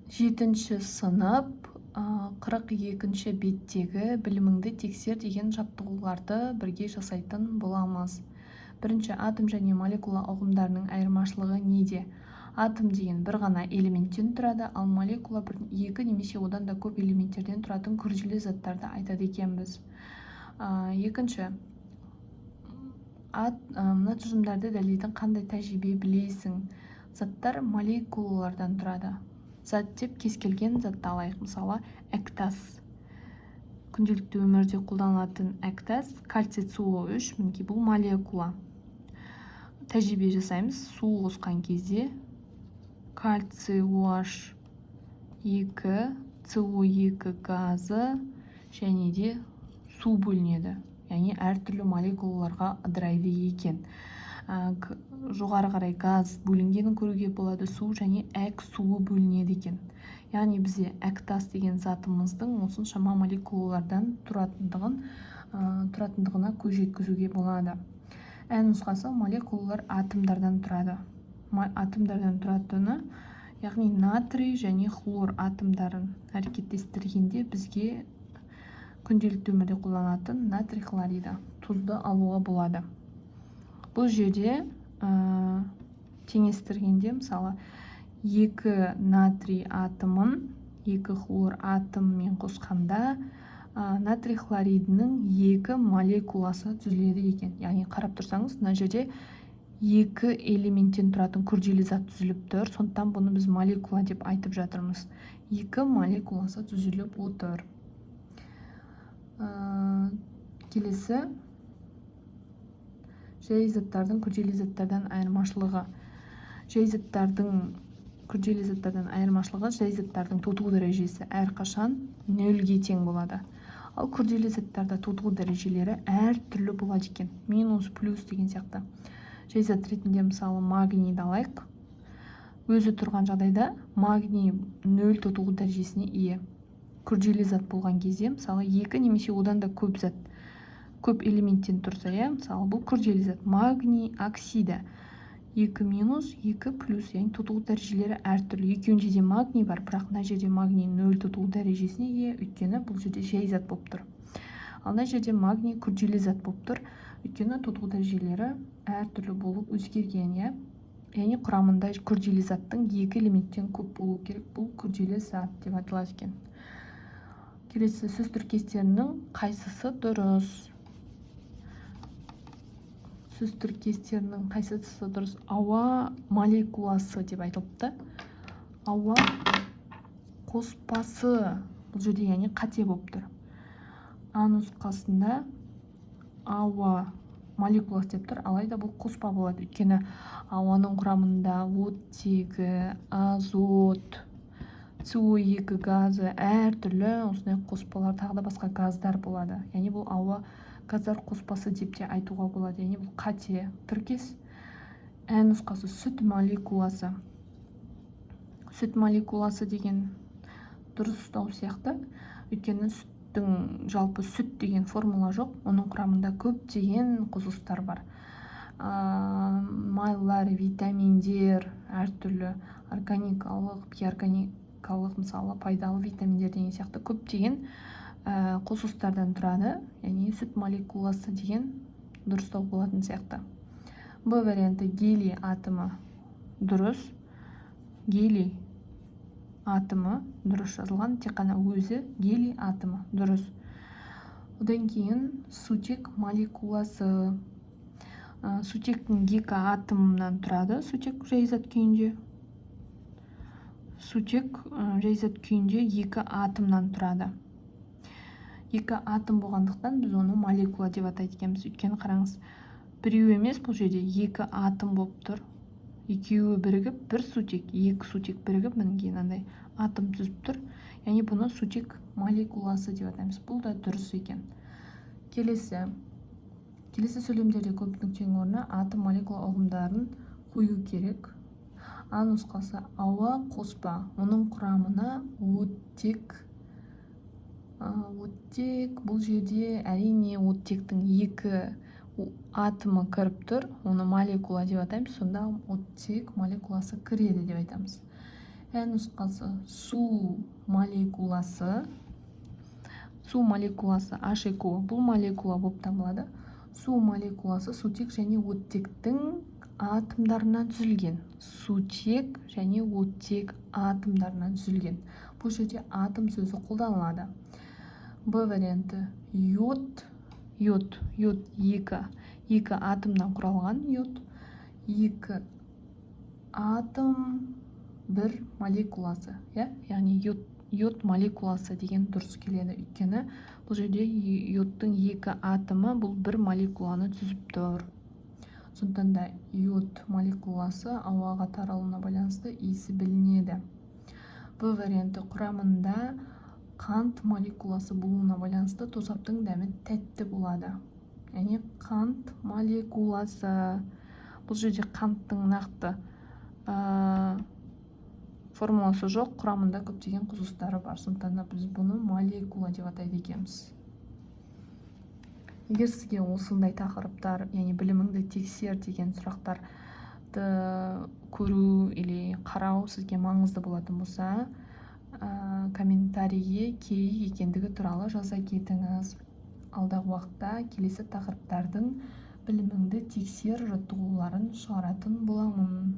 7 сынып 42 беттегі біліміңді тексер деген жаттығуларды бірге жасайтын боламыз. Бірінші, атом және молекула ұғымдарының айырмашылығы неде? Атом деген бір ғана элементтен тұрады, ал молекула екі немесе одан да көп элементтерден тұратын күрделі заттарды айтады екенбіз. Екінші, мына тұжырымдарды дәлелдеудің қандай тәжірибе білесің? Заттар молекулалардан тұрады. Зат деп кез келген затты алайық, мысалы әктас. Күнделікті өмірде қолданылатын әктас кальций СО3, мінекей бұл молекула. Тәжірибе жасаймыз. Су қосқан кезде кальций OH2, CO2 газы және де су бөлінеді. Яғни әртүрлі молекулаларға ыдырайды екен. Жоғары қарай газ бөлінгенін көруге болады, су және әк суы бөлінеді екен. Яғни бізде әктас деген затымыздың осыншама молекулалардан тұратындығына көз жеткізуге болады. Ә нұсқасы молекулалар атомдардан тұрады. Атомдардан тұратыны, яғни натрий және хлор атомдарын әрекеттестіргенде бізге күнделікті өмірде қолданатын натрий хлориді тұзды алуға болады. Бұл жерде теңестіргенде, мысалы, 2 натрий атомын 2 хлор атомымен қосқанда натрий хлоридінің 2 молекуласы түзіледі екен. Яғни қарап тұрсаңыз, мына жерде 2 элементтен тұратын күрделі зат түзіліп тұр. Сондықтан бұны біз молекула деп айтып жатырмыз. 2 молекуласы түзіліп отыр. Келесі, жай заттардың күрделі заттардан айырмашылығы. Жай заттардың күрделі заттардан айырмашылығы, жай заттардың тотығу дәрежесі әрқашан 0-ге тең болады. Ал күрделі заттарда тотығу дәрежелері әртүрлі болады екен. Минус, плюс деген сияқты. Жай зат ретінде мысалы магнийді алайық. Өзі тұрған жағдайда магний 0 тотығу дәрежесіне ие. Күрделі зат болған кезде, мысалы, 2 немесе одан да көп зат, көп элементтен тұрса, мысалы, бұл күрделі зат магний оксиді 2 минус 2 плюс, яғни тотығу дәрежелері әртүрлі. Екеуінде де магний бар, бірақ мына жерде магний 0 тотығу дәрежесіне ие, өйткені бұл жерде жай зат болып тұр. Ал мына жерде магний күрделі зат болып тұр, өйткені тотығу дәрежелері әртүрлі болып өзгерген. Яғни құрамында күрделі заттың 2 элементтен көп болу керек. Бұл күрделі зат деп аталады екен. Келесі, сөз тіркестерінің қайсысы дұрыс? Сөз тіркестерінің қайсысы дұрыс? Ауа молекуласы деп айтылыпты. Ауа қоспасы. Бұл жерде яғни қате болып тұр. А нұсқасында ауа молекуласы деп тұр, алайда бұл қоспа болады. Өйткені ауаның құрамында оттегі, азот, CO2 газы, әртүрлі осындай қоспалар, тағы да басқа газдар болады. Яғни бұл ауа газдар қоспасы деп те айтуға болады. Яғни бұл қате. Тіркес. Ә нұсқасы сүт молекуласы. Сүт молекуласы деген дұрыстау сияқты. Өйткені сүттің жалпы сүт деген формула жоқ. Оның құрамында көптеген қосылыстар бар. Майлар, витаминдер, әртүрлі органикалық, бейорганикалық, мысалы, пайдалы витаминдер деген сияқты көптеген қосылыстардан тұрады. Яғни сүт молекуласы деген дұрыстау болатын сияқты. Б варианты гелий атомы дұрыс. Гелий атомы дұрыс жазылған, тек қана өзі гелий атомы дұрыс. Одан кейін сутек молекуласы. Сутектің 2 атомынан тұрады. Сутек жай зат күйінде. Сутек жай зат күйінде 2 атомнан тұрады. 2 атом болғандықтан біз оны молекула деп атайды екенбіз. Өйткені қараңыз, біреу емес, бұл жерде 2 атом болып тұр. Екеуі бірігіп, бір сутек, 2 сутек бірігіп, мінекей мынандай атом түзіп тұр. Яғни бұны сутек молекуласы деп атаймыз. Бұл да дұрыс екен. Келесі сөйлемдерде көп нүктенің орнына атом молекула ұғымдарын қою керек. А нұсқасы ауа қоспа, оның құрамына оттек. Бұл жерде әрине оттектің 2 атомы кіріп тұр, оны молекула деп атаймыз, сонда оттек молекуласы кіреді деп айтамыз. нұсқасы су молекуласы H2O бұл молекула болып табылады. Су молекуласы сутек және оттектің атомдарынан түзілген. Сутек және оттек атомдарынан түзілген. Бұл жерде атом сөзі қолданылады. Б варианты йод екі атомнан құралған йод. Екі атом бір молекуласы, яғни йод молекуласы деген дұрыс келеді. Өйткені бұл жерде йодтың екі атомы бұл бір молекуланы түзіп тұр. Сондықтан да йод молекуласы ауаға таралуына байланысты иісі білінеді. Б варианты құрамында қант молекуласы болуына байланысты тозаптың дәмі тәтті болады. Яғни қант молекуласы. Бұл жерде қанттың нақты формуласы жоқ, құрамында көптеген қосылыстары бар. Сондықтан да біз бұны молекула деп атайды екенбіз. Егер сізге осындай тақырыптар, яғни біліміңді тексер деген сұрақтарды көру или қарау сізге маңызды болатын болса, комментарийге керек екендігі туралы жаза кетіңіз. Алдағы уақытта келесі тақырыптардың біліміңді тексер жаттығуларын шығаратын боламын.